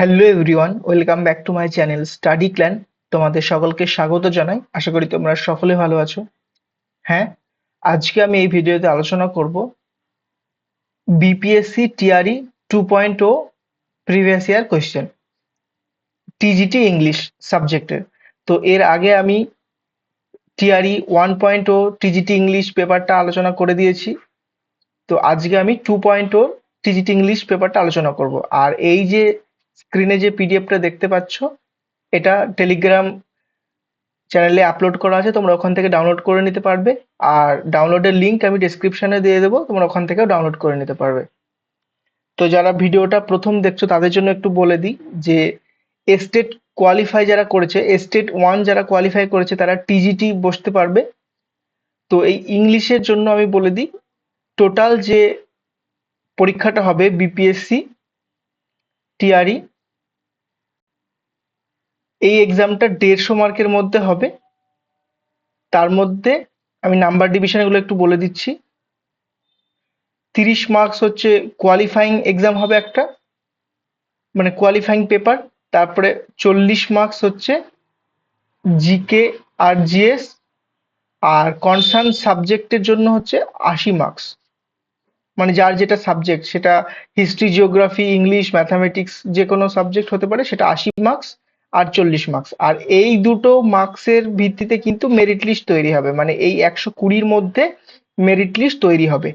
Hello everyone, welcome back to my channel study clan. তোমাদের সকলকে স্বাগত জানাই। আশা করি তোমরা সকলে ভালো আছো। হ্যাঁ, আজকে আমি এই ভিডিওতে আলোচনা করব BPSC TRE 2.0 previous year question, TGT English সাবজেক্টের। তো এর আগে আমি টিআরই 1.0 টিজিটি ইংলিশ পেপারটা আলোচনা করে দিয়েছি। তো আজকে আমি 2.0 টিজিটি ইংলিশ পেপারটা আলোচনা করব। আর এই যে স্ক্রিনে যে পিডিএফটা দেখতে পাচ্ছ, এটা টেলিগ্রাম চ্যানেলে আপলোড করা আছে, তোমরা ওখান থেকে ডাউনলোড করে নিতে পারবে। আর ডাউনলোডের লিংক আমি ডেসক্রিপশনে দিয়ে দেবো, তোমরা ওখান থেকেও ডাউনলোড করে নিতে পারবে। তো যারা ভিডিওটা প্রথম দেখছো তাদের জন্য একটু বলে দিই যে এস্টেট কোয়ালিফাই যারা করেছে, এস্টেট 1 যারা কোয়ালিফাই করেছে তারা টিজিটি বসতে পারবে। তো এই ইংলিশের জন্য আমি বলে দিই, টোটাল যে পরীক্ষাটা হবে বিপিএসসি টিআরই, এই এক্সামটা 150 মার্কের মধ্যে হবে। তার মধ্যে আমি নাম্বার ডিভিশনগুলো একটু বলে দিচ্ছি। 30 মার্কস হচ্ছে কোয়ালিফাইং এক্সাম হবে একটা, মানে কোয়ালিফাইং পেপার। তারপরে 40 মার্কস হচ্ছে জিকে আর জিএস। আর কনসার্ন সাবজেক্টের জন্য হচ্ছে 80 মার্কস, মানে যার যেটা সাবজেক্ট, সেটা হিস্ট্রি, জিওগ্রাফি, ইংলিশ, ম্যাথামেটিক্স, যে কোনো সাবজেক্ট হতে পারে, সেটা 80 মার্কস আর 40 মার্কস। আর এই দুটো মার্কসের ভিত্তিতে কিন্তু মেরিট লিস্ট তৈরি হবে, মানে এই 120-র মধ্যে মেরিট লিস্ট তৈরি হবে।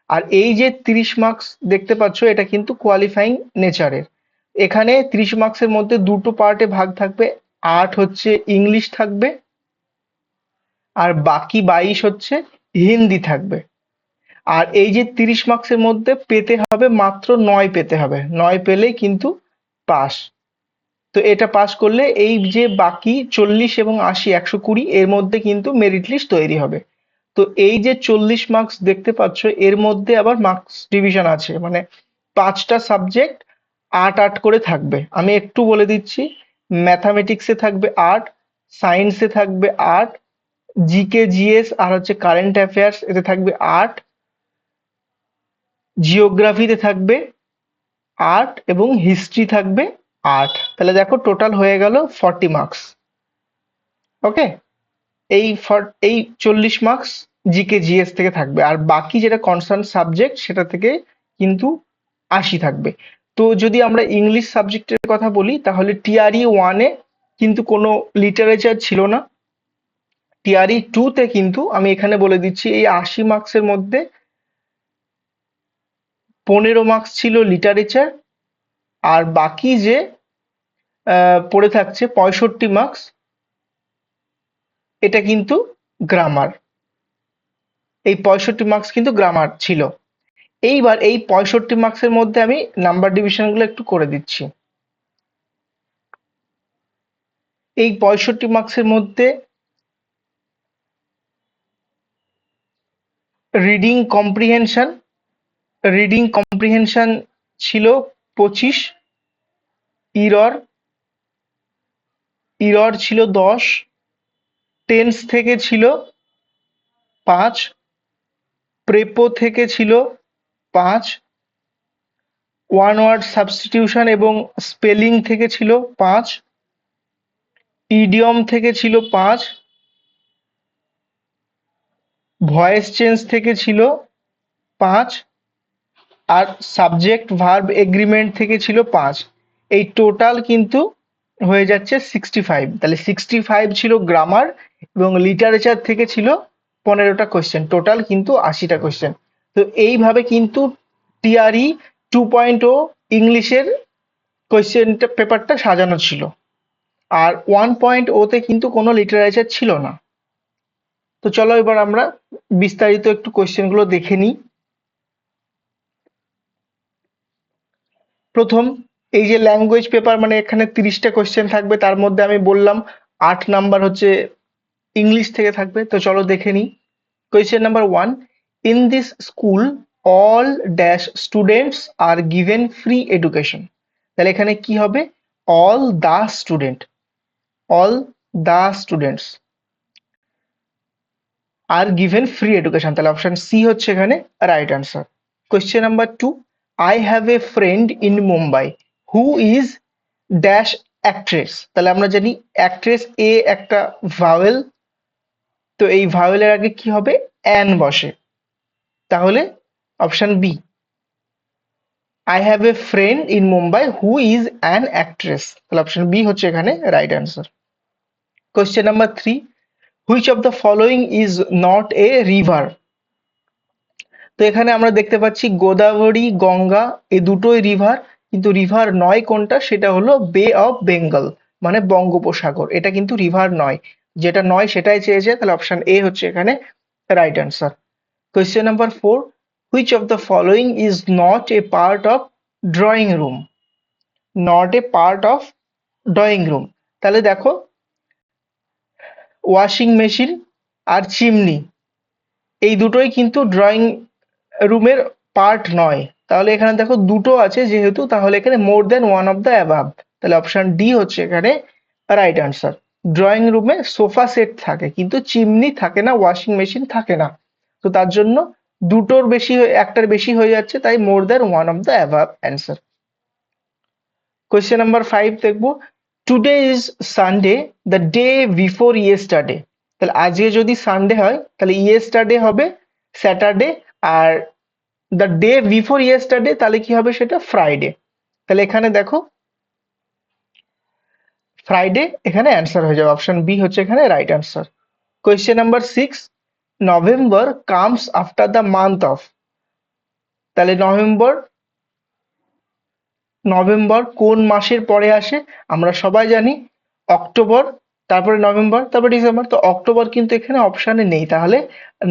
আর এই যে 30 মার্কস দেখতে পাচ্ছ, এটা কিন্তু কোয়ালিফাইং নেচারের। এখানে 30 মার্কসের মধ্যে দুটো পার্টে ভাগ থাকবে। 8 হচ্ছে ইংলিশ থাকবে, আর বাকি 22 হচ্ছে হিন্দি থাকবে। আর এই যে 30 মার্কসের মধ্যে পেতে হবে মাত্র 9 পেতে হবে, 9 পেলেই কিন্তু পাস। তো এটা পাস করলে এই যে বাকি 40 এবং 80, 120 এর মধ্যে কিন্তু মেরিট লিস্ট তৈরি হবে। তো এই যে 40 মার্কস দেখতে পাচ্ছ, এর মধ্যে আবার মার্কস ডিভিশন আছে, মানে 5টা সাবজেক্ট 8 8 করে থাকবে। আমি একটু বলে দিচ্ছি, ম্যাথামেটিক্সে থাকবে 8, সায়েন্সে থাকবে 8, জিকে জিএস আর হচ্ছে কারেন্ট অ্যাফেয়ার্স এতে থাকবে 8, জিওগ্রাফিতে থাকবে 8 এবং হিস্ট্রি থাকবে 8। তাহলে দেখো টোটাল হয়ে গেল 40 মার্কস। ওকে, এই 40 মার্কস জিকে জিএস থেকে থাকবে, আর বাকি যেটা কনসার্ন সাবজেক্ট সেটা থেকে কিন্তু 80 থাকবে। তো যদি আমরা ইংলিশ সাবজেক্টের কথা বলি, তাহলে টিআরই 1-এ কিন্তু কোনো লিটারেচার ছিল না। টিআরই 2-তে কিন্তু আমি এখানে বলে দিচ্ছি, এই 80 মার্কসের মধ্যে 15 মার্কস ছিল লিটারেচার, আর বাকি যে পড়ে থাকছে 65 মার্কস, এটা কিন্তু গ্রামার। এই 65 মার্কস কিন্তু গ্রামার ছিল। এইবার এই 65 মার্কসের মধ্যে আমি নাম্বার ডিভিশনগুলো একটু করে দিচ্ছি। এই 65 মার্কসের মধ্যে রিডিং কম্প্রিহেনশন, রিডিং কম্প্রিহেনশন ছিল 25, ইরর ইরর ছিল 10, টেন্স থেকে ছিল 5, প্রেপো থেকে ছিল 5, ওয়ান ওয়ার্ড সাবস্টিটিউশন এবং স্পেলিং থেকে ছিল 5, ইডিয়ম থেকে ছিল 5, ভয়েস চেঞ্জ থেকে ছিল 5, আর সাবজেক্ট ভার্ব এগ্রিমেন্ট থেকে ছিল 5। এই টোটাল কিন্তু হয়ে যাচ্ছে 65। তাহলে 65 ছিল গ্রামার, এবং লিটারেচার থেকে ছিল 15টা কোয়েশ্চেন, টোটাল কিন্তু 80টা কোয়েশ্চেন। তো এইভাবে কিন্তু টিআরই 2.0 ইংলিশের কোয়েশ্চেনটা পেপারটা সাজানো ছিল। আর 1.0-তে কিন্তু কোনো লিটারেচার ছিল না। তো চলো এবার আমরা বিস্তারিত একটু কোয়েশ্চেনগুলো দেখে নিই। প্রথম, এই যে ল্যাঙ্গুয়েজ পেপার, মানে এখানে 30টা কোয়েশ্চেন থাকবে, তার মধ্যে আমি বললাম 8 নাম্বার হচ্ছে ইংলিশ থেকে থাকবে। তো চলো দেখে নিই। Question number 1, in this school all dash students are given free education. তাহলে এখানে কি হবে? All the student, all the students are given free education, তাহলে অপশন সি হচ্ছে এখানে right answer. Question number 2, I have a friend in Mumbai who is dash actress, তাহলে আমরা জানি অ্যাক্ট্রেস এ একটা ভাওয়েল, তো এই ভাওয়েলের আগে কি হবে, অ্যান বসে, তাহলে option B. I have a friend in Mumbai who is an actress, তাহলে অপশন বি হচ্ছে এখানে right answer. Question number 3, which of the following is not a river. তো এখানে আমরা দেখতে পাচ্ছি গোদাবরী, গঙ্গা এই দুটোই রিভার, কিন্তু রিভার নয় কোনটা, সেটা হলো বে অফ বেঙ্গল, মানে বঙ্গোপসাগর, এটা কিন্তু রিভার নয়, যেটা নয় সেটাই চেয়েছে, তাহলে অপশন এ হচ্ছে এখানে right answer. Question number 4, which of the following is not A part of drawing room, not a part of drawing room, তাহলে দেখো ওয়াশিং মেশিন আর চিমনি এই দুটোই কিন্তু ড্রয়িং রুমের পার্ট নয়, তাহলে এখানে দেখো দুটো আছে যেহেতু, তাহলে এখানে মোর than one of the above, তাহলে অপশন ডি হচ্ছে এখানে রাইট অ্যান্সার। ড্রয়িং রুমে সোফা সেট থাকে কিন্তু চিমনি থাকে না, ওয়াশিং মেশিন থাকে না, তো তার জন্য দুটোর বেশি একটার বেশি হয়ে যাচ্ছে, তাই more than one of the above answer. Question number 5 দেখবো, today is Sunday the day before yesterday, তাহলে আজকে যদি সানডে হয় তাহলে ইয়েস্টারডে হবে স্যাটারডে, আর দ্য ডে বিফোর ইয়েস্টারডে তাহলে কি হবে, সেটা ফ্রাইডে, তাহলে এখানে দেখো ফ্রাইডে এখানে অ্যান্সার হয়ে যাবে, অপশন বি হচ্ছে এখানে right answer. Question number 6, November comes after the month of, তাহলে নভেম্বর নভেম্বর কোন মাসের পরে আসে, আমরা সবাই জানি অক্টোবর, তারপরে নভেম্বর, তারপরে ডিসেম্বর, তো অক্টোবর কিন্তু এখানে অপশানে নেই, তাহলে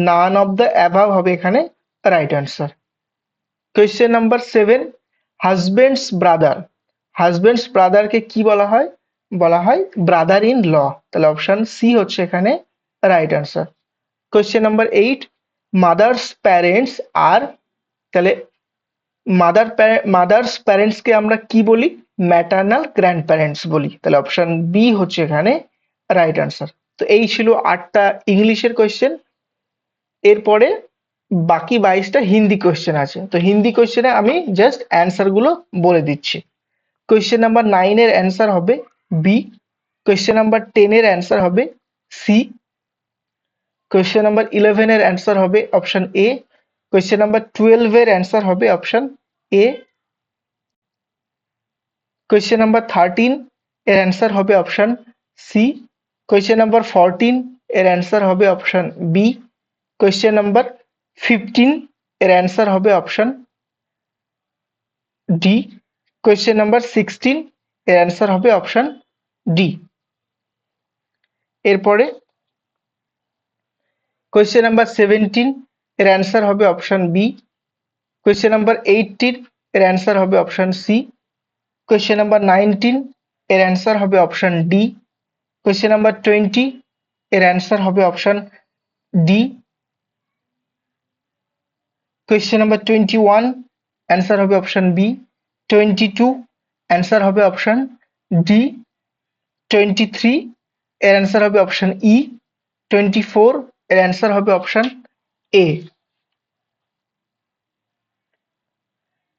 নান অফ দ্য অ্যাবাভ হবে এখানে right answer. Question number 7, husband's brother, husband's ব্রাদারকে কি বলা হয়, বলা হয় ব্রাদার ইন ল, তাহলে অপশন সি হচ্ছে এখানে right answer. Question number 8, mother's parents আর, তাহলে মাদার্স প্যারেন্টসকে আমরা কি বলি, ম্যাটার্নাল গ্র্যান্ড প্যারেন্টস বলি, তাহলে অপশন বি হচ্ছে এখানে রাইট অ্যান্সার। তো এই ছিল 8টা ইংলিশের কোয়েশ্চেন, এরপরে বাকি 22টা হিন্দি কোয়েশ্চেন আছে, তো হিন্দি কোয়েশ্চেনে আমি জাস্ট অ্যান্সার গুলো বলে দিচ্ছি। কোয়েশ্চেন নাম্বার 9 এর অ্যান্সার হবে বি, কোয়েশ্চেন নাম্বার 10 এর অ্যান্সার হবে সি, কোয়েশ্চেন নাম্বার 11 এর অ্যান্সার হবে অপশন এ, কোয়েশ্চেন নাম্বার 12 এর অ্যান্সার হবে অপশন এ, কোয়েশ্চেন নাম্বার 13 এর অ্যান্সার হবে অপশন সি, কোয়েশ্চেন নাম্বার 14 এর অ্যান্সার হবে অপশন বি, কোয়েশ্চেন নাম্বার 15 এর অ্যান্সার হবে অপশন ডি, কোয়েশ্চেন নাম্বার 16 এর অ্যান্সার হবে অপশন ডি। এরপরে কোয়েশ্চেন নাম্বার 17 এর অ্যান্সার হবে অপশন বি, কোয়েশ্চেন নাম্বার 18 এর অ্যান্সার হবে অপশন সি, কোয়েশ্চেন নাম্বার 19 এর অ্যান্সার হবে অপশন ডি, কোয়েশ্চেন নাম্বার 20 এর অ্যান্সার হবে option D, question number 21 answer হবে অপশন বি, 22 অ্যান্সার হবে অপশন ডি, 23 এর অ্যান্সার হবে অপশন ই, 24 এর অ্যান্সার হবে অপশন এ,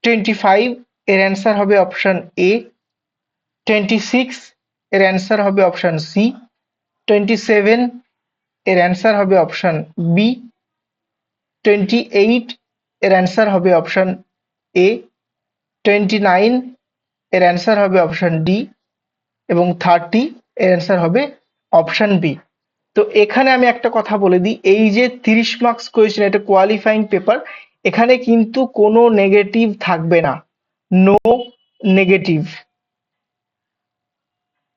25 এর অ্যান্সার হবে অপশন এ, 26 এর অ্যান্সার হবে অপশন সি, 27 এর অ্যান্সার হবে অপশন বি, 28 এর অ্যান্সার হবে অপশন এ, 29 এর অ্যান্সার হবে অপশন ডি এবং 30 এর অ্যান্সার হবে অপশন বি। তো এখানে আমি একটা কথা বলে দিই, এই যে 30 মার্কস কোয়েশ্চেন, এটা কোয়ালিফাইং পেপার, এখানে কিন্তু কোনো নেগেটিভ থাকবে না, নো নেগেটিভ,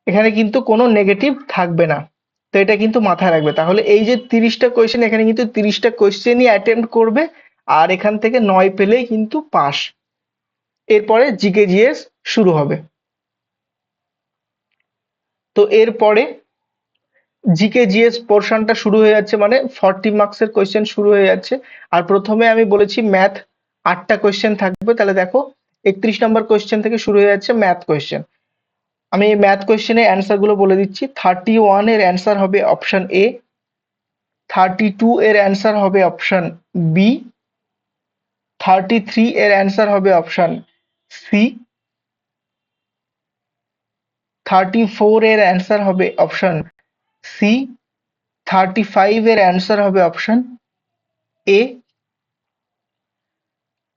এখানে কিন্তু কোনো নেগেটিভ থাকবে না, তো এটা কিন্তু মাথায় রাখবে। তাহলে এই যে 30টা কোয়েশ্চেন, এখানে কিন্তু 30টা কোয়েশ্চেনই অ্যাটেম্প্ট করবে, আর এখান থেকে 9 পেলেই কিন্তু পাস। এরপরে জিকে জিএস শুরু হবে। তো এরপরে জিকে জিএস পোর্শনটা শুরু হয়ে যাচ্ছে, মানে 40 মার্কসের কোয়েশ্চেন শুরু হয়ে যাচ্ছে। আর প্রথমে আমি বলেছি ম্যাথ 8টা কোয়েশ্চেন থাকবে, তাহলে দেখো 31 নম্বর কোয়েশ্চেন থেকে শুরু হয়ে যাচ্ছে ম্যাথ কোয়েশ্চেন। আমি এই ম্যাথ কোয়েশ্চেনের অ্যান্সার গুলো বলে দিচ্ছি। 31 এর অ্যান্সার হবে অপশন এ, 32 এর অ্যান্সার হবে অপশন বি, 33 এর অ্যান্সার হবে অপশন সি, 34 এর অ্যান্সার হবে অপশন সি, 35 এর অ্যান্সার হবে অপশন এ,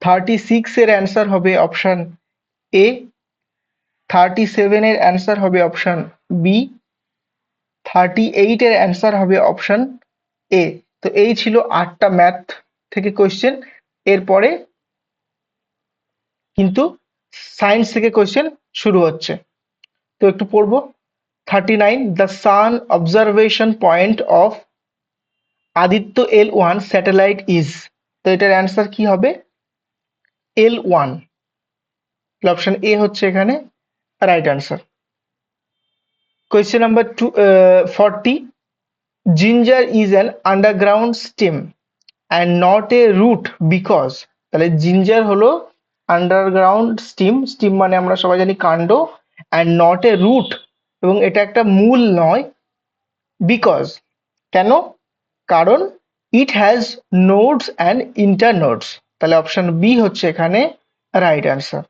36 এর অ্যান্সার হবে অপশন এ, 37 এর অ্যান্সার হবে অপশন বি, 38 এর অ্যান্সার হবে অপশন এ। তো এই ছিল 8টা ম্যাথ থেকে কোয়েশ্চেন। এরপরে কিন্তু সায়েন্স থেকে কোয়েশ্চেন শুরু হচ্ছে, তো একটু পড়বো। 39, the sun observation point of Aditya L1 satellite is. তো এটার অ্যান্সার কি হবে? L1। অপশন এ হচ্ছে এখানে right answer. Question number 40, ginger is an underground stem and not a root because. তাহলে জিঞ্জার হলো আন্ডারগ্রাউন্ড স্টিম, স্টিম মানে আমরা সবাই জানি কাণ্ড, অ্যান্ড নট এ রুট এবং এটা একটা মূল নয়, বিকজ কেন? কারণ it has nodes and internodes. তাহলে অপশন বি হচ্ছে এখানে right answer.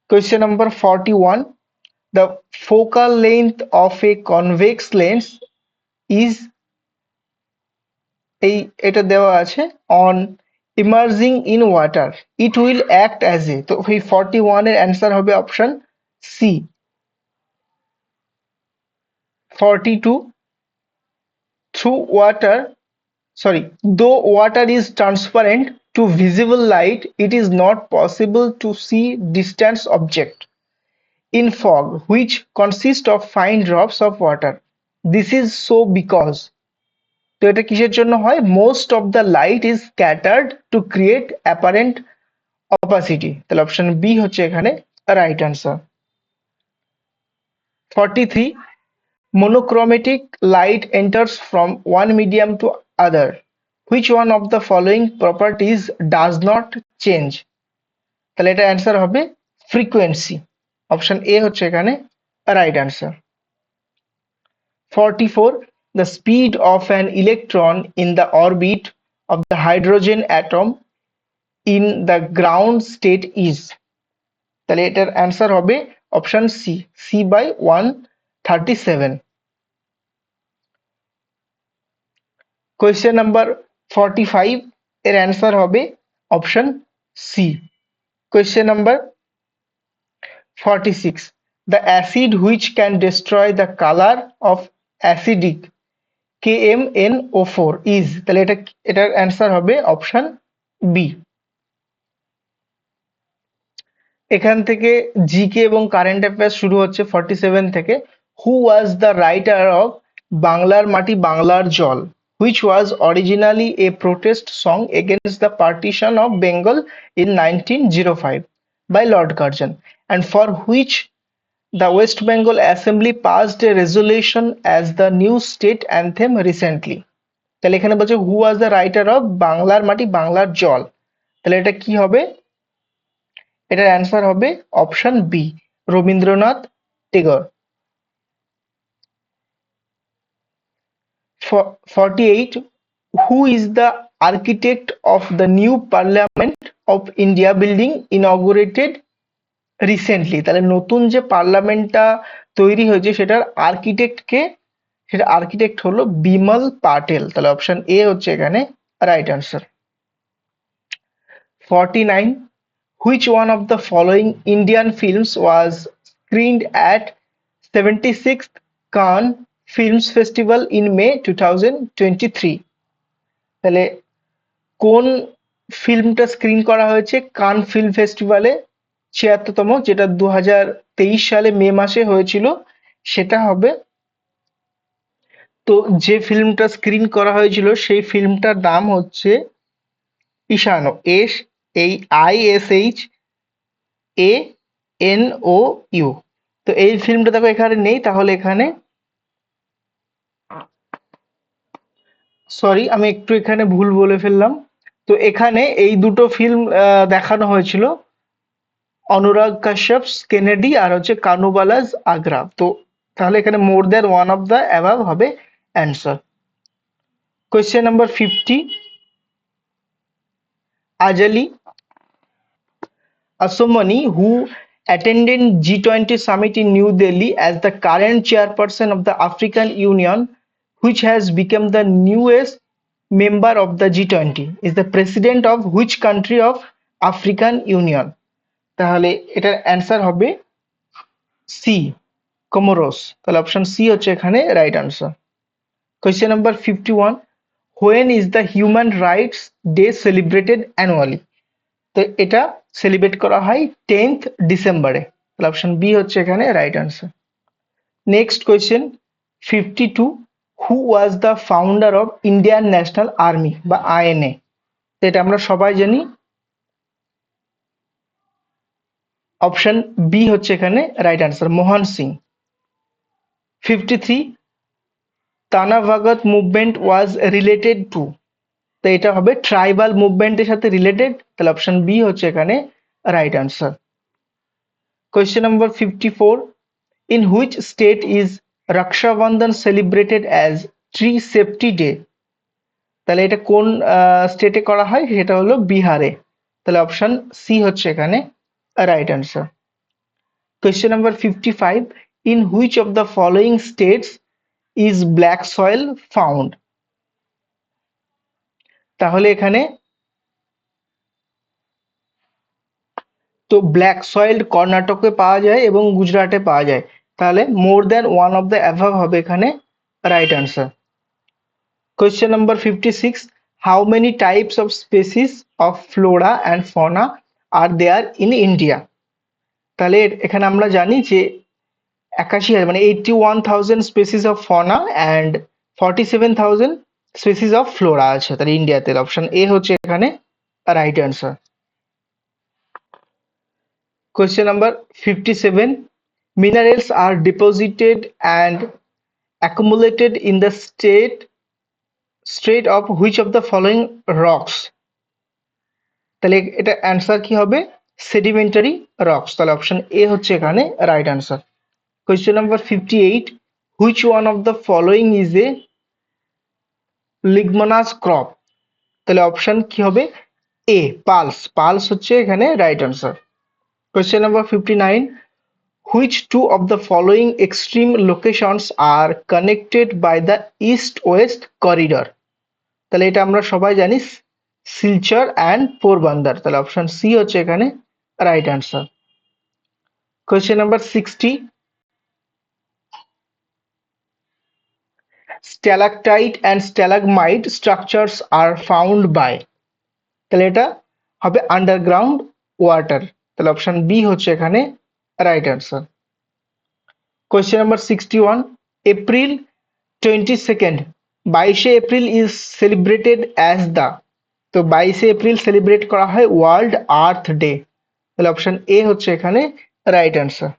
Question number 41, the focal length of a convex lens is, এটা দেওয়া আছে, on emerging in water it will act as a. তো এই 41 এর অ্যান্সার হবে option C. 42, through water, sorry, though water is transparent to visible light, it is not possible to see distant object in fog which consist of fine drops of water. This is so because, তো এটা কিসের জন্য হয়? Most of the light is scattered to create apparent opacity। তাহলে option B হচ্ছে এখানে right answer. 43, monochromatic light enters from one medium to other. Which one of the following properties does not change? তাহলে এটা answer হবে frequency. Option A হচ্ছে এখানে right answer. 44, the speed of an electron in the orbit of the hydrogen atom in the ground state is, তাহলে এটার answer হবে option C, C by 137। Question number 45 এর answer হবে option C. Question number 46, the acid which can destroy the color of acidic KMnO4 is, তাহলে এটার answer হবে option B. এখান থেকে জিকে এবং কারেন্ট অ্যাফেয়ার্স শুরু হচ্ছে 47 থেকে। হু ওয়াজ দ্য রাইটার অফ বাংলার মাটি বাংলার জল, which was originally a protest song against the partition of Bengal in 1905 by Lord Curzon, and for which the West Bengal Assembly passed a resolution as the new state anthem recently। তাহলে এখানে বলছে হু was the writer of বাংলার মাটি বাংলার জল, তাহলে এটা কি হবে? এটার অ্যান্সার হবে option B, Rabindranath Tagore. 48, who is the architect of the new Parliament of India building inaugurated recently? তাহলে নতুন যে পার্লামেন্টটা তৈরি হয়েছে সেটার আর্কিটেক্ট কে? সেটা আর্কিটেক্ট হলো বিমল পাটেল। তাহলে অপশন এ হচ্ছে এখানে right answer. 49, which one of the following Indian films was screened at 76th Cannes Films Festival in May 2023? তাহলে কোন ফিল্মটা স্ক্রিন করা হয়েছে কান ফিল্ম ফেস্টিভ্যালে 76তম, যেটা 2023 সালে মে মাসে হয়েছিল, সেটা হবে। তো যে ফিল্মটা স্ক্রিন করা হয়েছিল সেই ফিল্মটার নাম হচ্ছে ঈশানো, ISHANOU। তো এই ফিল্মটা দেখো এখানে নেই, তাহলে এখানে সরি আমি একটু এখানে ভুল বলে ফেললাম। তো এখানে এই দুটো ফিল্ম দেখানো হয়েছিল, অনুরাগ কাশ্যপস কেনেডি আর হচ্ছে কানুবালাজ আগ্রা। তো তাহলে এখানে more than one of the above হবে answer. Question number 50, Ajali Asomani, who attended G20 summit in New Delhi as the current chairperson of the African Union, which has become the newest member of the G20, is the president of which country of African Union? তাহলে এটার answer হবে C, Comoros. তাহলে option C হচ্ছে এখানে right answer. Question number 51, when is the human rights day celebrated annually? তো এটা celebrate করা হয় 10th ডিসেম্বরে। তাহলে অপশন বি হচ্ছে এখানে right answer. Next question 52, who was the founder of Indian national army বা আইএনএ? এটা আমরা সবাই জানি, অপশন বি হচ্ছে এখানে right answer, Mohan Singh. 53, Tana Bhagat movement was related to? তো এটা হবে ট্রাইবাল মুভমেন্টের সাথে রিলেটেড। তাহলে অপশন বি হচ্ছে এখানে right answer. Question number 54, in which state is Raksha Bandhan celebrated as Tree Safety Day? তাহলে এটা কোন স্টেটে করা হয়? সেটা হলো বিহারে। তাহলে অপশন সি হচ্ছে এখানে right answer. Question number 55, in which of the following states is black soil found? তাহলে এখানে তো ব্ল্যাক সয়েল কর্ণাটকে পাওয়া যায় এবং গুজরাটে পাওয়া যায়। তাহলে more than one of the above হবে এখানে right answer. Question number 56, how many types of species of flora and fauna are there in India? তাহলে এখানে আমরা জানি যে 81,000 মানে 81,000 species of fauna and 47,000 species of flora আছে তাহলে ইন্ডিয়াতে। অপশন এ হচ্ছে এখানে right answer. Question number 57, minerals are deposited and accumulated in the state of which of the following rocks? তাহলে এটা অ্যান্সার কি হবে? Sedimentary rocks. তাহলে অপশন এ হচ্ছে এখানে right answer. Question number 58, which one of the following is a leguminous crop? তাহলে option কি হবে? A, pulses. পালস হচ্ছে এখানে right answer. Question number 59, which two of the following extreme locations are connected by the east west corridor? তাহলে এটা আমরা সবাই জানি, শিলচর অ্যান্ড পোরবন্দর। তাহলে অপশন সি হচ্ছে এখানে right answer. Question number 60, stalactite and stalagmite structures are found by? তাহলে এটা হবে আন্ডারগ্রাউন্ড ওয়াটার। তাহলে অপশন বি হচ্ছে এখানে right answer. Question number 61, April 22nd, 22শে April is celebrated as the? তো 22শে এপ্রিল সেলিব্রেট করা হয় ওয়ার্ল্ড আর্থ ডে। তাহলে অপশন এ হচ্ছে এখানে right answer.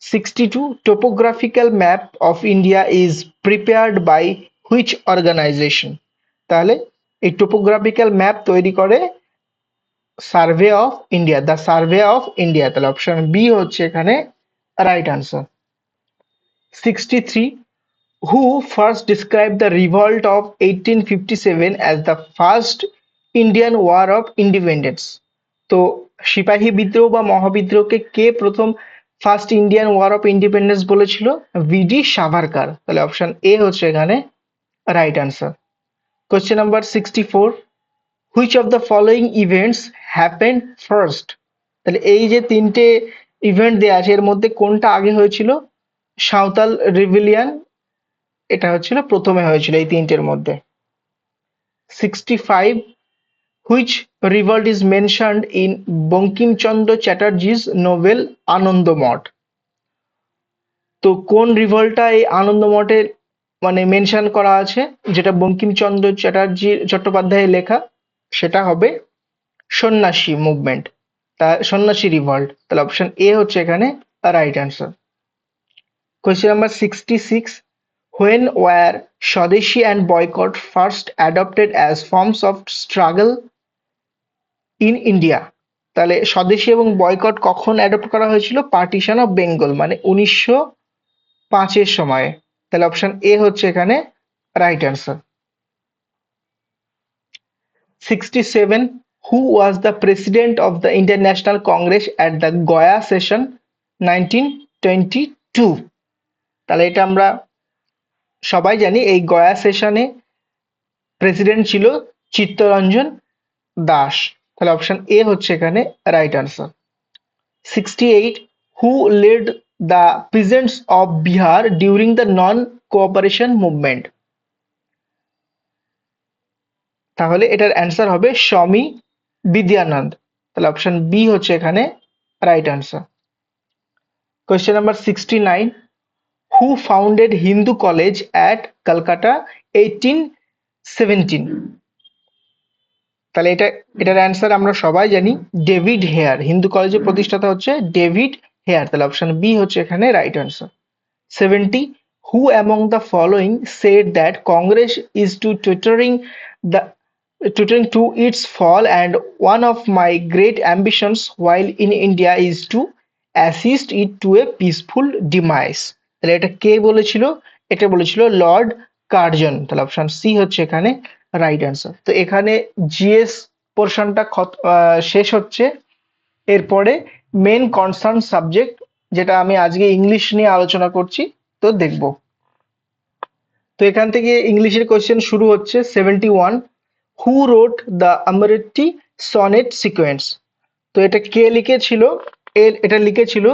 62, topographical map of India is prepared by which organization? তাহলে এই টোপোগ্রাফিক্যাল ম্যাপ তৈরি করে survey of India, the survey of India. তাহলে অপশন বি হচ্ছে এখানে right answer. 63, who first described the revolt of 1857 as the first Indian war of independence? তো সিপাহী বিদ্রোহ বা মহাবিদ্রোহকে কে প্রথম first Indian war of independence বলেছিল? ভিডি সাভারকার। তাহলে অপশন এ হচ্ছে এখানে right answer. Question number 64, which of the following events happened first? তাহলে এই যে তিনটে ইভেন্ট দেওয়া আছে এর মধ্যে কোনটা আগে হয়েছিল? সাঁওতাল রিভিলিয়ান, এটা হচ্ছিল প্রথমে হয়েছিল এই তিনটের মধ্যে। 65, which revolt is mentioned in Bankimchandra চ্যাটার্জি's novel Anandamath? তো কোন রিভল্টটা এই আনন্দমঠে মানে মেনশন করা আছে যেটা বঙ্কিমচন্দ্র চট্টোপাধ্যায়ের লেখা? সেটা হবে সন্ন্যাসী মুভমেন্ট, তা সন্ন্যাসী রিভল্ট। তাহলে অপশন এ হচ্ছে এখানে right answer. Question number 66, when were swadeshi and boycott first adopted as forms of struggle in India? তাহলে স্বদেশী এবং বয়কট কখন অ্যাডপ্ট করা হয়েছিল? পার্টিশন অফ বেঙ্গল মানে 1905-এর সময়ে। তাহলে অপশন এ হচ্ছে এখানে right answer. 67, Who was the president of the International Congress at the Goa session 1922? তাহলে এটা আমরা সবাই জানি, এই গয়া সেশনে প্রেসিডেন্ট ছিল চিত্তরঞ্জন দাস। তাহলে অপশন এ হচ্ছে এখানে right answer. 68. Who led the peasants of Bihar during the non-cooperation movement? তাহলে এটার অ্যান্সার হবে স্বামী বিদ্যানন্দ। তাহলে অপশন বি হচ্ছে এখানে right answer. Question number 69. Who founded Hindu College at Calcutta 1817? তাহলে এটার অ্যান্সার আমরা সবাই জানি, ডেভিড হেয়ার। হিন্দু কলেজের প্রতিষ্ঠাতা হচ্ছে ডেভিড হেয়ার। তাহলে অপশন বি হচ্ছে এখানে right answer. 70. Who among the following said that Congress is the tottering to its fall, and one of my great ambitions while in India is to assist it to a peaceful demise? তাহলে এটা কে বলেছিল? এটা বলেছিল Lord Curzon. তাহলে option C হচ্ছে এখানে right answer. তো এখানে জিএস পোর্শনটা শেষ হচ্ছে। এরপরে মেন কনসার্ন সাবজেক্ট, যেটা আমি আজকে ইংলিশ নিয়ে আলোচনা করছি, তো দেখব। তো এখান থেকে ইংলিশের কোয়েশ্চেন শুরু হচ্ছে। 71. হু রোট দ্য আমরিটি সনেট সিকোয়েন্স? তো এটা কে লিখেছিল? এটা লিখেছিল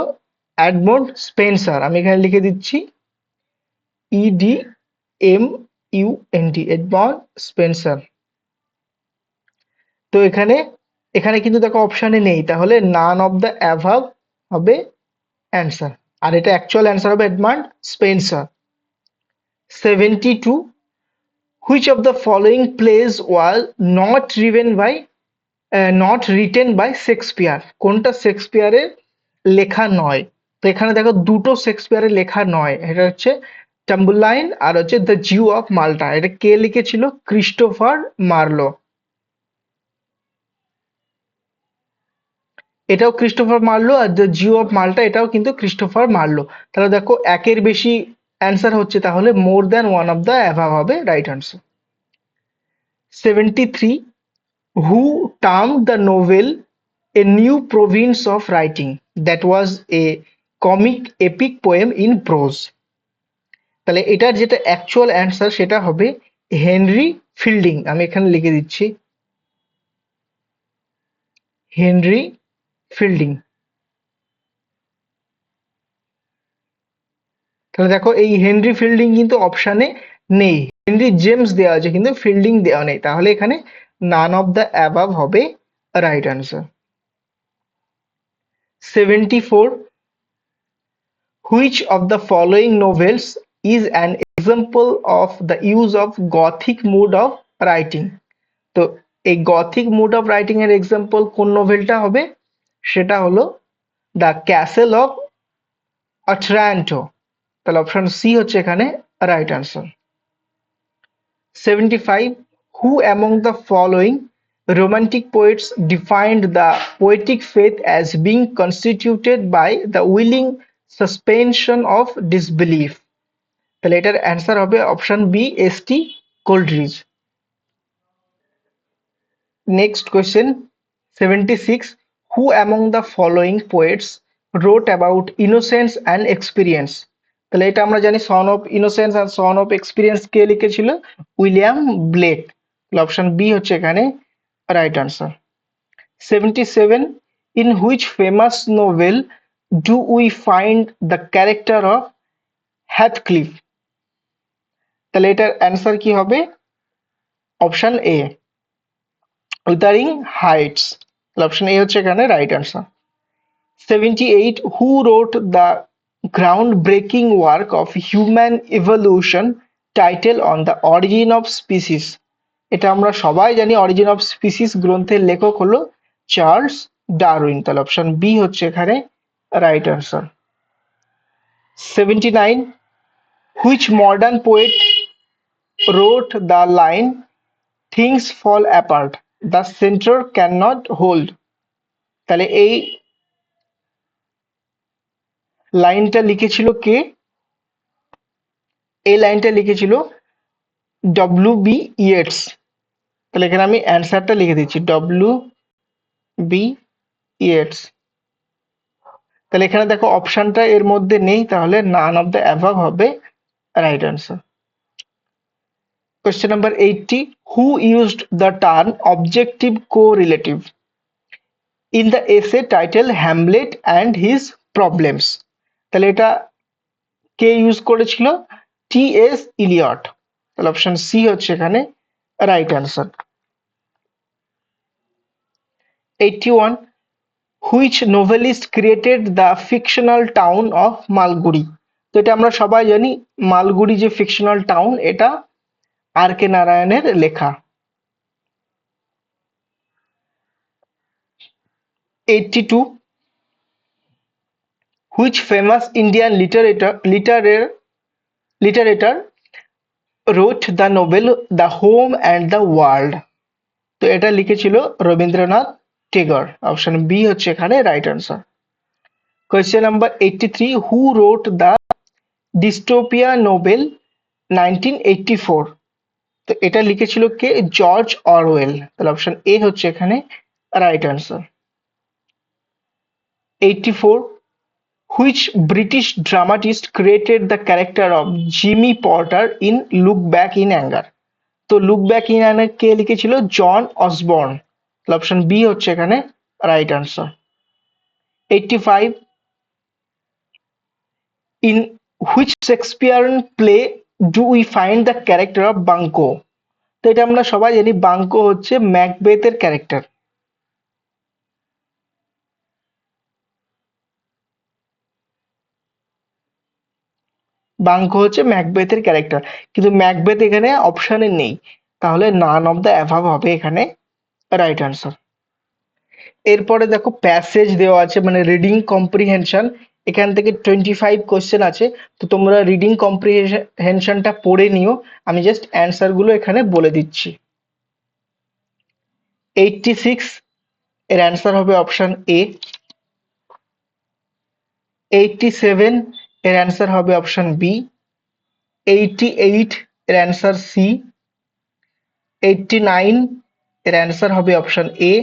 এডমন্ড স্পেন্সার। আমি এখানে লিখে দিচ্ছি EDMUND, এডমন্ড স্পেন্সার। তো এখানে এখানে কিন্তু দেখো অপশানে নেই, তাহলে নান অফ দ্য অ্যাভাব হবে অ্যান্সার, আর এটা অ্যাকচুয়াল অ্যান্সার হবে Edmund Spencer. 72. Which of the following plays was not written by Shakespeare? কোনটা শেক্সপিয়ারের লেখা নয়? তো এখানে দেখো দুটো শেক্সপিয়ারের লেখা নয়, এটা হচ্ছে টাম্বুলাইন আর হচ্ছে দ্য জিউ অফ মাল্টা। এটা কে লিখেছিল? Christopher Marlowe. এটাও ক্রিস্টোফার মার্লো, আর দ্য জিউ অফ মাল্টা এটাও কিন্তু ক্রিস্টোফার মার্লো। তাহলে দেখো একের বেশি অ্যান্সার হচ্ছে, তাহলে more than one of the above হবে right answer. 73. Who termed the novel a new province of writing that was a comic epic poem in prose? তাহলে এটার যেটা অ্যাকচুয়াল অ্যান্সার সেটা হবে হেনরি ফিল্ডিং। আমি এখানে লিখে দিচ্ছি হেনরি ফিল্ডিং। তাহলে দেখো এই হেনরি ফিল্ডিং কিন্তু অপশানে নেই, হেনরি জেমস দেওয়া আছে কিন্তু ফিল্ডিং দেওয়া নেই, তাহলে এখানে নান অফ দ্য অ্যাবাভ হবে right answer. 74. Which of the following novels is an example of the use of Gothic mode of writing? তো এই গথিক মোড অফ রাইটিং এর এক্সাম্পল কোন নোভেলটা হবে? সেটা হলো দ্য ক্যাসেল অফ অট্রান্টো। তাহলে অপশন সি হচ্ছে এখানে right answer. 75. Who among the following romantic poets defined the poetic faith as being constituted by the willing suspension of disbelief? তাহলে এটার অ্যান্সার হবে option B, S T. Coleridge. Next question, 76. Who among the following poets wrote about innocence and experience? তাহলে এটা আমরা জানি song of innocence আর song of experience কে লিখেছিল? William Blake. অপশন বি হচ্ছে এখানে right answer. 77. In which famous novel do we find the character of Heathcliff? তাহলে এটার অ্যান্সার কি হবে? Option A, Wuthering Heights. Option A হচ্ছে এখানে right answer. 78. Who wrote the groundbreaking work of human evolution title on the origin of species? এটা আমরা সবাই জানি, অরিজিন অফ স্পিসিস গ্রন্থের লেখক হলো চার্লস ডারউইন। তাহলে অপশন বি হচ্ছে এখানে right answer. 79. Which modern poet wrote the line things fall apart the center cannot hold? তাহলে এই লাইনটা লিখেছিল কে? এই লাইনটা লিখেছিল ডব্লিউ বি ইয়েটস। তাহলে এখানে আমি অ্যান্সারটা লিখে দিচ্ছি ডব্লিউ বি ইয়েটস। তাহলে এখানে দেখো অপশনটা এর মধ্যে নেই, তাহলে নান অফ দ্য অ্যাভাব হবে right answer. Question number 80. Who used the term objective correlative in the essay titled Hamlet and His Problems? তাহলে এটা কে ইউজ করেছিল? টি.এস. ইলিয়ট। তাহলে অপশন সি হচ্ছে এখানে right answer. 81. Which novelist created the fictional town of Malgudi? তো এটা আমরা সবাই জানি, মালগুড়ি যে ফিকশনাল টাউন, এটা আর কে নারায়ণের লেখা। 82. Which famous Indian literator wrote the novel The Home and the World? তো এটা লিখেছিল রবীন্দ্রনাথ টেগর। অপশন বি হচ্ছে এখানে right answer. Question number 83. Who wrote the dystopia novel 1984? তো এটা লিখেছিল কে? George Orwell. তাহলে অপশন এ হচ্ছে এখানে right answer. 84. Which British dramatist created the character of Jimmy Porter in Look Back in Anger? তো লুক ব্যাক ইন অ্যাঙ্গার কে লিখেছিল? জন Osborne. তাহলে অপশন বি হচ্ছে এখানে right answer. 85. In which Shakespearean play do we find the character of Banquo? তো এটা আমরা সবাই জানি, বাঙ্কো হচ্ছে ম্যাকবেথের ক্যারেক্টার। বাঙ্কো হচ্ছে ম্যাকবেথের ক্যারেক্টার, কিন্তু ম্যাকবেথ এখানে অপশনে নেই, তাহলে নান অফ দ্য অ্যাভাব হবে এখানে রাইট অ্যান্সার। এরপরে দেখো প্যাসেজ দেওয়া আছে, মানে রিডিং কম্প্রিহেনশন। এখান থেকে 25 কোশ্চেন আছে, তো তোমরা রিডিং কম্প্রিহেনশনটা পড়ে নিও, আমি জাস্ট অ্যান্সার গুলো এখানে বলে দিচ্ছি। 86 এর অ্যান্সার হবে অপশন এ। 87 এর অ্যান্সার হবে অপশন বি। 88 এর অ্যান্সার সি। 89 এর অ্যান্সার হবে অপশন এ।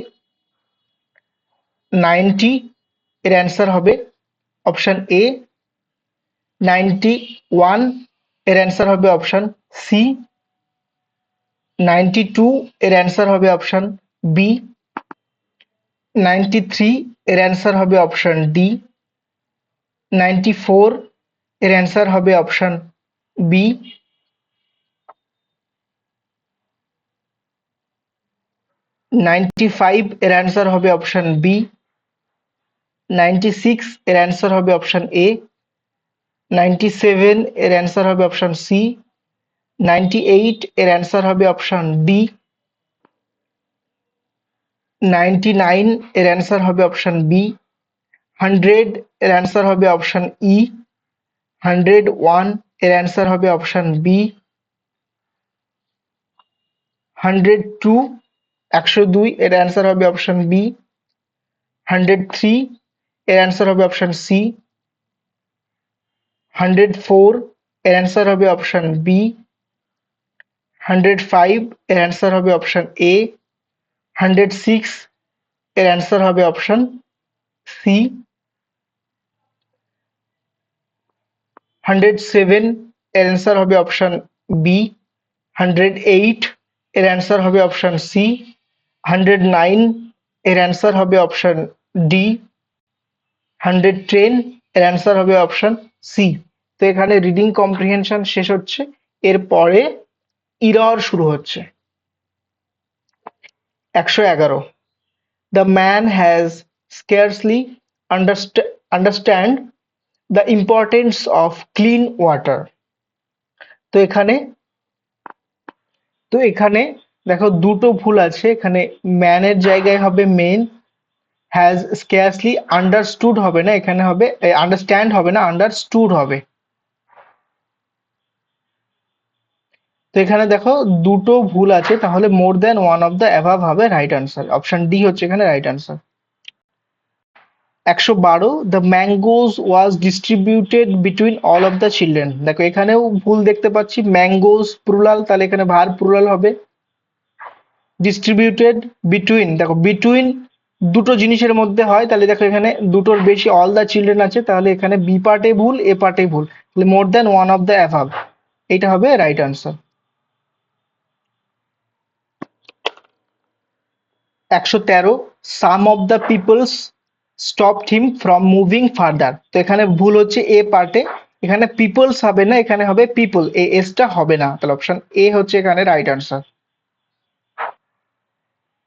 90 এর অ্যান্সার হবে অপশন এ। 91 এর অ্যান্সার হবে অপশন সি। 92 এর অ্যান্সার হবে অপশন বি। 93 এর অ্যান্সার হবে অপশন ডি। 94 এর অ্যান্সার হবে অপশন বি। 95 এর অ্যান্সার হবে অপশন বি। 96 এর অ্যান্সার হবে অপশন এ। 97 এর অ্যান্সার হবে অপশন সি। 98 এর অ্যান্সার হবে অপশন ডি। 99 এর অ্যান্সার হবে অপশন বি। 100 এর অ্যান্সার হবে অপশন ই। 101 এর অ্যান্সার হবে অপশন বি। 102 102 এর অ্যান্সার হবে অপশন বি। 103 এর অ্যান্সার হবে অপশন সি। 104 এর অ্যান্সার হবে অপশন বি। 105 এর অ্যান্সার হবে অপশন এ। 106 এর অ্যান্সার হবে অপশন সি। 107 এর অ্যান্সার হবে অপশন বি। 108 এর অ্যান্সার হবে অপশন সি। 109 এর অ্যান্সার হবে অপশন ডি। 110 এর অ্যান্সার হবে অপশন সি। তো এখানে রিডিং কম্প্রিহেনশন শেষ হচ্ছে, এরপরে ইরর শুরু হচ্ছে। 111. The man has scarcely understand the importance of clean water. তো এখানে দেখো দুটো ভুল আছে, এখানে ম্যানের জায়গায় হবে মেন, হ্যাজ স্কার্সলি আন্ডারস্টুড হবে না, এখানে হবে আন্ডারস্ট্যান্ড হবে না, আন্ডারস্টুড হবে। তো এখানে দেখো দুটো ভুল আছে, তাহলে more than one of the above হবে রাইট আনসার। অপশন ডি হচ্ছে এখানে right answer. 112. The mangoes was distributed between all of the children. দেখো এখানেও ভুল দেখতে পাচ্ছি, ম্যাঙ্গোজ প্লুরাল, তাহলে এখানে ভার প্লুরাল হবে। ডিস্ট্রিবিউটেড বিটুইন, দেখো বিটুইন দুটো জিনিসের মধ্যে হয়, তাহলে দেখো এখানে দুটোর বেশি অল দ্য চিলড্রেন আছে, তাহলে এখানে বি পার্টে ভুল, এ পার্টে ভুল, তাহলে more than one of the above, এটা হবে right answer. 113, some of the peoples stopped him from moving further. তো এখানে ভুল হচ্ছে এ পার্টে, এখানে পিপলস হবে না, এখানে হবে পিপল, এ এসটা হবে না, তাহলে অপশন এ হচ্ছে এখানে right answer.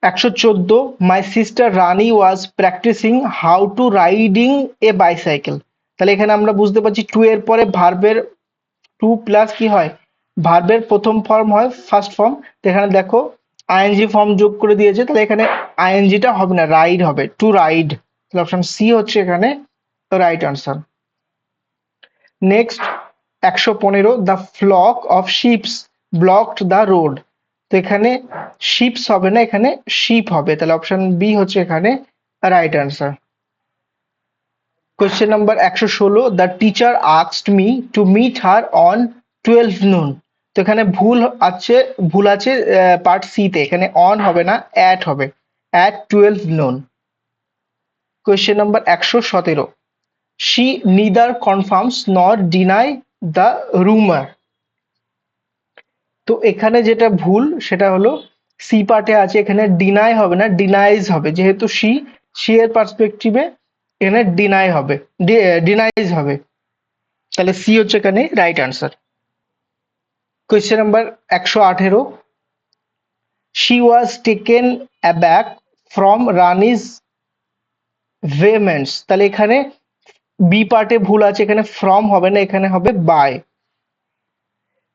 114, my sister Rani was practising how to riding a bicycle. তাহলে এখানে আমরা বুঝতে পারছি টু এর পরে ভার্বের টু প্লাস কি হয়, ভার্বের প্রথম ফর্ম হয় ফার্স্ট ফর্ম, তো এখানে দেখো আইএনজি ফর্ম যোগ করে দিয়েছে, তাহলে এখানে আইএনজিটা হবে না, রাইড হবে, টু রাইড, তাহলে অপশন সি হচ্ছে এখানে right answer. Next 115, the flock of sheeps blocked the road. তো এখানে শিপস হবে না, এখানে শিপ হবে, তাহলে অপশন বি হচ্ছে এখানে right answer. Question number 116, the teacher asked me to meet her on 12 noon। তো এখানে ভুল আছে পার্ট সি তে, এখানে অন হবে না, অ্যাট হবে, at 12 noon। Question number 117, she neither confirms nor deny the rumor। তো এখানে যেটা ভুল সেটা হলো সি পার্টে আছে, এখানে ডিনাই হবে না, ডিনাইজ হবে, যেহেতু সি এর পার্সপেক্টিভে এখানে ডিনাই হবে, ডিনাইজ হবে, তাহলে সি হচ্ছে এখানে right answer. Question number 118, she was taken aback from Rani's vehemence। তাহলে এখানে বি পার্টে ভুল আছে, এখানে ফ্রম হবে না, এখানে হবে by.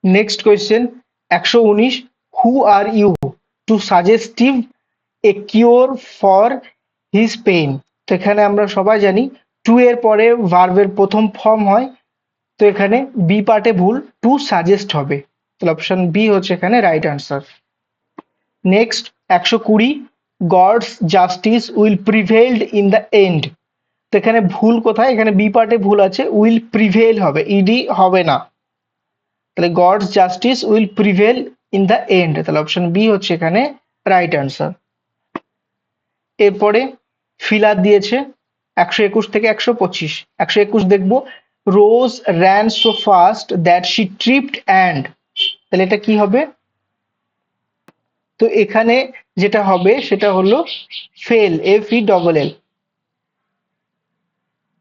Next question 119, who are you to suggestive a cure for his pain. তো এখানে আমরা সবাই জানি টু এর পরে ভার্বের প্রথম ফর্ম হয়, তো এখানে বি পার্টে ভুল, টু সাজেস্ট হবে, তাহলে অপশন বি হচ্ছে এখানে right answer. Next 120, God's justice will prevailed in the end. তো এখানে ভুল কোথায়, এখানে বি পার্টে ভুল আছে, উইল প্রিভেইল হবে, ইডি হবে না, তাহলে God's justice will prevail in the end, তাহলে অপশন বি হচ্ছে এখানে রাইট আনসার। এরপরে ফিলার দিয়েছে 121 থেকে 125। 121 দেখবো, rose ran so fast that she tripped and. তাহলে এটা কি হবে, তো এখানে যেটা হবে সেটা হলো fail, F E double L.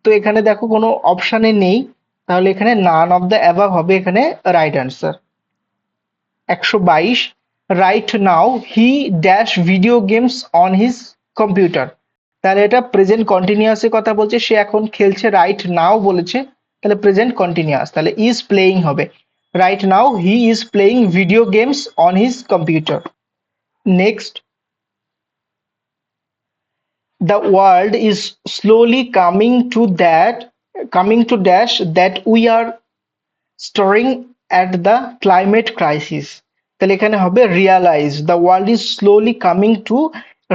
তো এখানে দেখো কোনো অপশানে নেই, তাহলে এখানে নান অফ দ্য অ্যাবাভ হবে এখানে right answer. 122, right now he dash video games on his computer. তাহলে এটা প্রেজেন্ট কন্টিনিউয়াসের কথা বলছে, সে এখন খেলছে, রাইট নাও বলেছে, তাহলে প্রেজেন্ট কন্টিনিউয়াস, তাহলে ইজ প্লেইং হবে, right now he is playing video games on his computer. Next, the world is slowly coming to dash that we are staring at the climate crisis। তাহলে এখানে হবে realise, the world is slowly coming to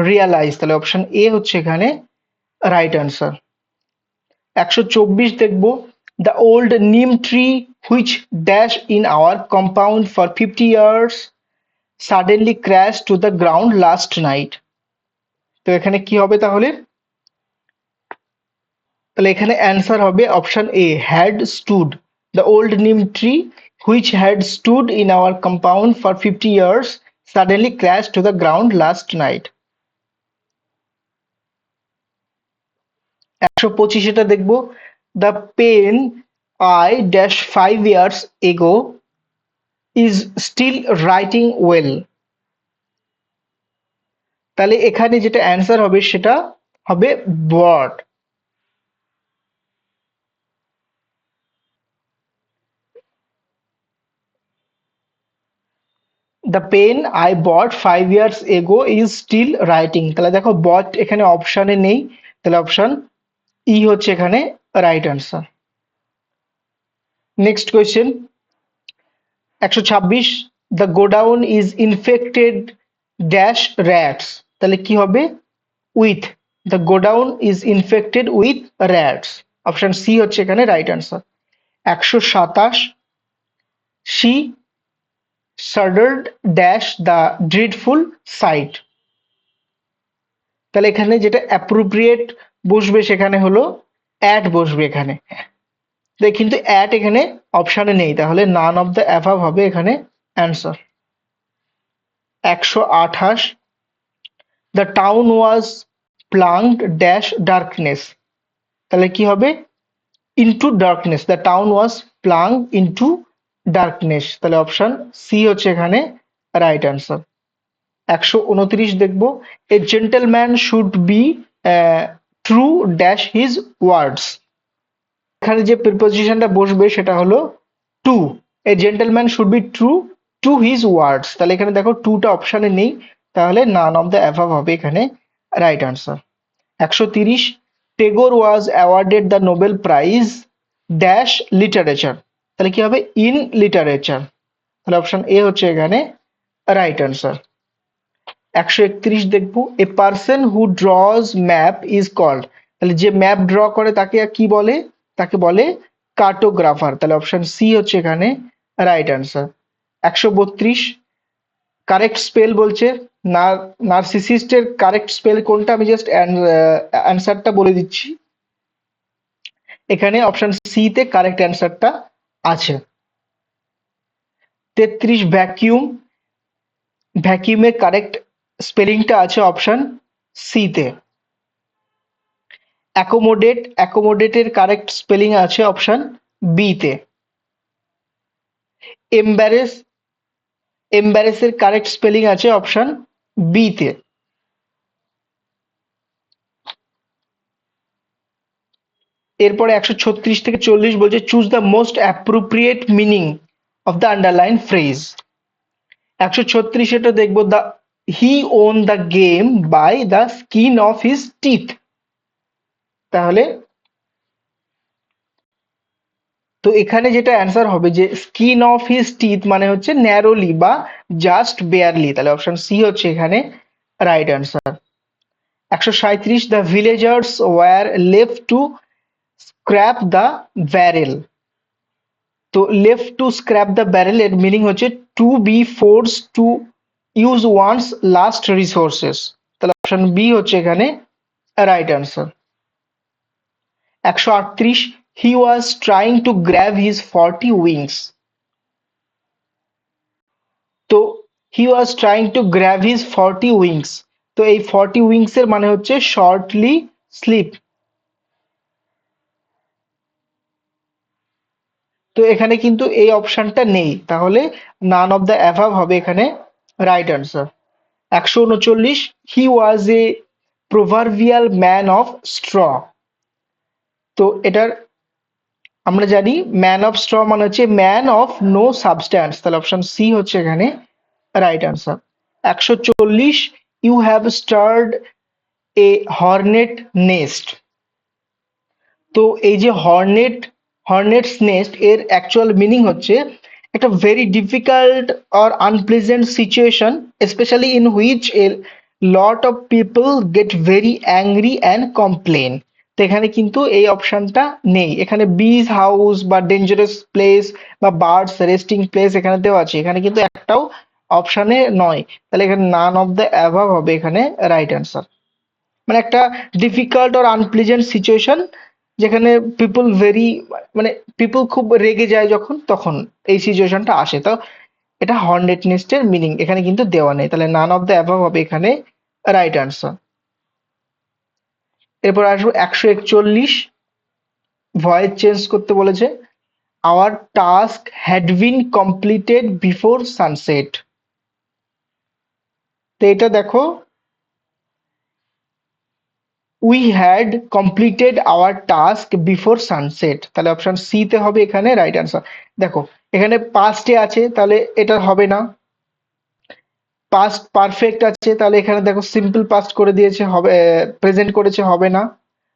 realise, তাহলে option A হচ্ছে এখানে right answer. 124 দেখবো, the old neem tree which dash in our compound for 50 years suddenly crashed to the ground last night। তো এখানে কি হবে তাহলে, তাহলে এখানে অ্যান্সার হবে option A, had stood, the old neem tree which had stood in our compound for 50 years suddenly crashed to the ground last night। 125 এটা দেখবো, the pen I dash 5 years ago is still writing well. তাহলে এখানে যেটা answer হবে সেটা হবে bought, the pen I bought 5 years ago is still writing. তাহলে দেখো বট এখানে অপশানে নেই, তাহলে অপশন ই হচ্ছে এখানে right answer. Next question 126, the godown is infected dash rats. তাহলে কি হবে, with, the godown is infected with rats, option C হচ্ছে এখানে right answer. 127, she shuddered dash the dreadful sight। তাহলে এখানে যেটা অ্যাপ্রোপ্রিয়েট বসবে সেখানে হলো অ্যাট বসবে এখানে। কিন্তু অ্যাট এখানে অপশানে নেই, তাহলে নান অফ দ্য অ্যাভাব হবে এখানে answer. 128, the town was plunged dash darkness, তাহলে কি হবে into darkness, the town was plunge into darkness, তাহলে অপশন সি হচ্ছে এখানে রাইট অ্যান্সার। 129 দেখবো, a gentleman should be true dash his words, এখানে যে প্রিপোজিশনটা বসবে সেটা হলো to, a gentleman should be true to his words, তাহলে এখানে দেখো টুটা অপশানে নেই, তাহলে নান অফ দ্য অ্যাভাব হবে এখানে right answer. 130, Tagore was awarded the Nobel prize dash literature, তাহলে কি হবে ইন লিটারেচার, তাহলে অপশন এ হচ্ছে এখানে রাইট আনসার। 131 দেখবো, a person who draws map is called, তাহলে যে ম্যাপ ড্র করে তাকে কি বলে, তাকে বলে কার্টোগ্রাফার, তাহলে অপশন সি হচ্ছে এখানে রাইট আনসার। 132, কারেক্ট স্পেল বলছে, নার্সিসিস্টের কারেক্ট স্পেল কোনটা, আমি জাস্ট অ্যান্সারটা বলে দিচ্ছি, এখানে অপশন সি তে কারেক্ট অ্যান্সারটা আছে। 33, ভ্যাকিউম, ভ্যাকিউমের কারেক্ট স্পেলিংটা আছে অপশন সি তে। অ্যাকোমোডেট, অ্যাকোমোডেটের কারেক্ট স্পেলিং আছে অপশন বি তে। এম্বারেস, এম্বারেসের কারেক্ট স্পেলিং আছে অপশন বি তে। এরপরে 136 থেকে 40 বলছে choose the most appropriate meaning of the underline phrase. 136 এটা দেখবো, the he won the game by the skin of his teeth, তাহলে তো এখানে যেটা অ্যান্সার হবে যে স্কিন অফ হিজ টিথ মানে হচ্ছে ন্যারোলি বা জাস্ট বেয়ারলি, তাহলে অপশন সি হচ্ছে এখানে right answer. 137, the villagers were left to scrap the barrel, তো left to scrap the barrel এর মিনিং হচ্ছে to be force to use ones last resources, তাহলে অপশন বি হচ্ছে এখানে right answer. 138, he was trying to grab his 40 winks, তো he was trying to grab his 40 winks, তো এই 40 wings এর মানে হচ্ছে শর্টলি স্লিপ, তো এখানে কিন্তু এই অপশনটা নেই, তাহলে নান অফ দ্য অ্যাভাব হবে এখানে right answer. 139, he was a proverbial man of straw, তো এটার আমরা জানি ম্যান অফ স্ট্র মানে হচ্ছে ম্যান অফ নো সাবস্ট্যান্স, তাহলে অপশন সি হচ্ছে এখানে right answer. 140, you have stirred a hornet nest, তো এই যে হর্নেটস নেস্ট এর অ্যাকচুয়াল মিনিং হচ্ছে একটা very difficult or unpleasant situation specially in which a lot of people get very angry and complain, তো এখানে কিন্তু এই অপশনটা নেই, এখানে বিজ হাউস বা ডেঞ্জারাস প্লেস বা বার্ডস রেস্টিং প্লেস এখানে দেওয়া আছে, এখানে কিন্তু একটাও অপশনে নয়, তাহলে এখানে নান অফ দ্য অ্যাভাব হবে এখানে রাইট অ্যান্সার। মানে একটা ডিফিকাল্ট অর আনপ্লেজেন্ট সিচুয়েশন যেখানে পিপল ভেরি, মানে পিপল খুব রেগে যায় যখন, তখন এই সিচুয়েশনটা আসে, তো এটা হর্নেট নেস্টের মিনিং এখানে কিন্তু দেওয়া নেই, তাহলে নান অফ দ্য অ্যাভাব হবে এখানে রাইট আনসার। এরপর আসবো 141, ভয়েস চেঞ্জ করতে বলেছে, our task had been completed before sunset, তো এটা দেখো we had completed our task before sunset, তাহলে অপশন সি তে হবে এখানে রাইট আনসার। দেখো এখানে পাস্টে আছে তাহলে এটা হবে না, পাস্ট পারফেক্ট আছে তাহলে এখানে দেখো সিম্পল পাস্ট করে দিয়েছে, হবে প্রেজেন্ট করেছে, হবে না,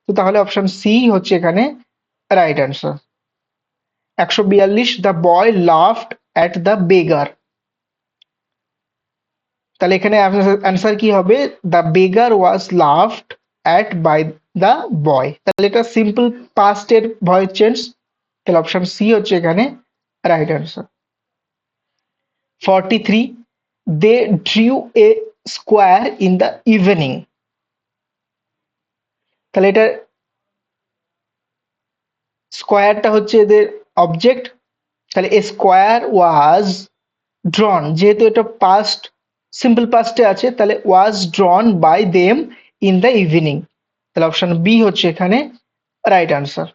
তো তাহলে অপশন সি হচ্ছে এখানে right answer. 142, the boy laughed at the beggar, তাহলে এখানে অ্যান্সার কি হবে, the beggar was laughed at by the boy, তাহলে এটা সিম্পল পাস্টের ভয়েস চেঞ্জ, তাহলে অপশন সি হচ্ছে এখানে right answer. 43, they drew a square in the evening, তাহলে এটা স্কোয়ারটা হচ্ছে এদের অবজেক্ট। তাহলে এ স্কোয়ার ওয়াজ ড্রন, যেহেতু এটা পাস্ট সিম্পল পাস্টে আছে, তাহলে was drawn by them in the evening. তাহলে অপশন বি হচ্ছে এখানে রাইট আনসার।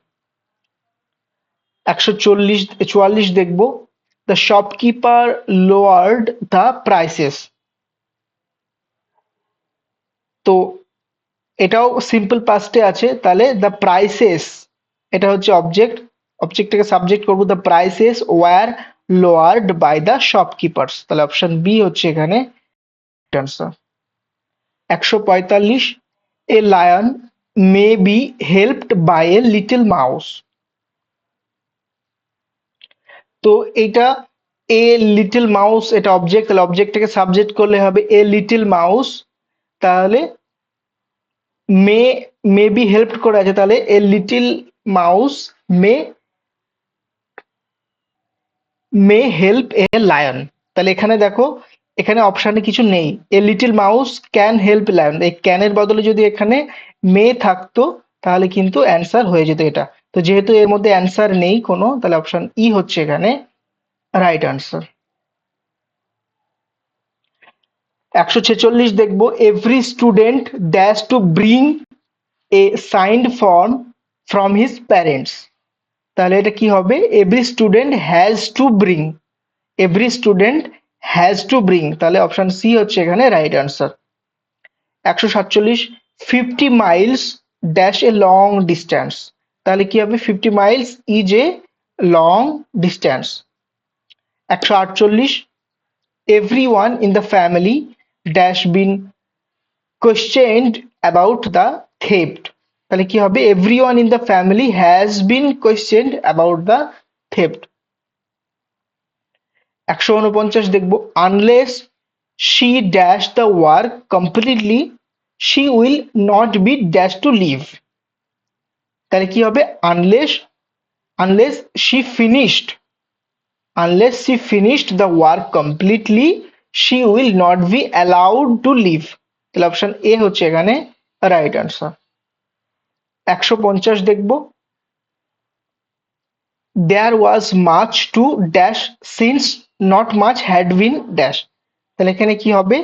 144 দেখবো, the shopkeeper lowered the prices. তো এটাও সিম্পল পাস্টে আছে, তাহলে দ্য প্রাইসেস এটা হচ্ছে অবজেক্ট, অবজেক্টটাকে সাবজেক্ট করবো, the prices were lowered by the shopkeepers. তাহলে অপশন বি হচ্ছে এখানে answer. 145, a lion may be helped by a little mouse. তো এইটা এ লিটল মাউস এটা অবজেক্ট, তাহলে অবজেক্টটাকে সাবজেক্ট করলে হবে এ লিটল মাউস। তাহলে মে মে বি হেল্পড করে আছে, তাহলে এ little mouse May may help a lion. তাহলে এখানে দেখো, এখানে অপশানে কিছু নেই, এ little mouse can help lion, এই ক্যানের বদলে যদি এখানে মে থাকতো তাহলে কিন্তু অ্যান্সার হয়ে যেত এটা। তো যেহেতু এর মধ্যে অ্যান্সার নেই কোনো, তাহলে অপশন ই হচ্ছে এখানে রাইট আনসার। 146 দেখবো, every student dash to bring a signed form from his parents. তাহলে এটা কি হবে, every student has to bring, every student has to bring, তাহলে অপশন সি হচ্ছে এখানে right answer. 147, 50 Miles dash a long distance. তাহলে কি হবে, 50 Miles is a long distance. 148, everyone in the family dash been questioned about the theft। তাহলে কি হবে, everyone in the family has been questioned about the theft। 149 দেখবো, unless she dash the work completely she will not be dash to leave। তাহলে কি হবে, unless she finished, unless she finished the work completely she will not be allowed to leave। তাহলে option A হচ্ছে এখানে right answer. 150 দেখবো, there was much to dash since not much had been dash। তাহলে এখানে কি হবে,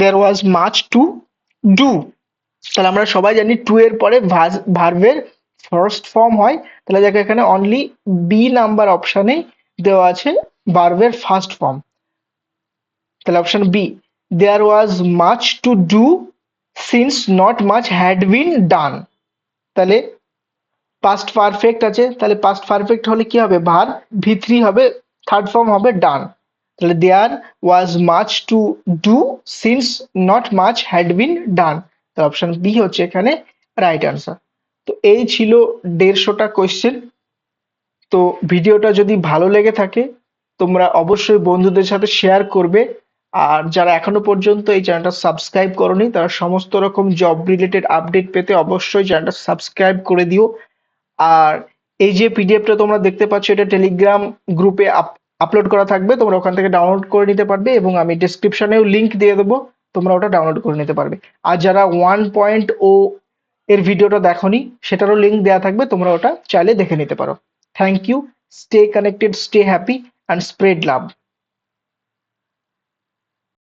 there was much to do। তাহলে আমরা সবাই জানি টু এর পরে ভার্বের ফার্স্ট ফর্ম হয়, তাহলে দেখো এখানে অনলি বি নাম্বার অপশনে দেওয়া আছে ভার্বের ফার্স্ট ফর্ম। তাহলে option B, there was much to do since not much had been done. তাহলে পাস্ট পারফেক্ট আছে, তাহলে পাস্ট পারফেক্ট হলে কি হবে, ভার্ব ভি3 হবে, থার্ড ফর্ম হবে ডান। তাহলে there was much to do since not much had been done. তাহলে অপশন বি হচ্ছে এখানে রাইট আনসার। তো এই ছিল 150টা কোয়েশ্চেন। তো ভিডিওটা যদি ভালো লেগে থাকে তোমরা অবশ্যই বন্ধুদের সাথে শেয়ার করবে। আর যারা এখনো পর্যন্ত এই চ্যানেলটা সাবস্ক্রাইব করোনি তারা সমস্ত রকম জব রিলেটেড আপডেট পেতে অবশ্যই চ্যানেলটা সাবস্ক্রাইব করে দিও। আর এই যে পিডিএফটা তোমরা দেখতে পাচ্ছ এটা টেলিগ্রাম গ্রুপে আপলোড করা থাকবে, তোমরা ওখান থেকে ডাউনলোড করে নিতে পারবে এবং আমি ডেসক্রিপশনেও লিংক দিয়ে দেবো, তোমরা ওটা ডাউনলোড করে নিতে পারবে। আর যারা 1.0 এর ভিডিওটা দেখোনি সেটারও লিংক দেওয়া থাকবে, তোমরা ওটা চাইলে দেখে নিতে পারো। Thank you, stay connected, stay happy and spread love.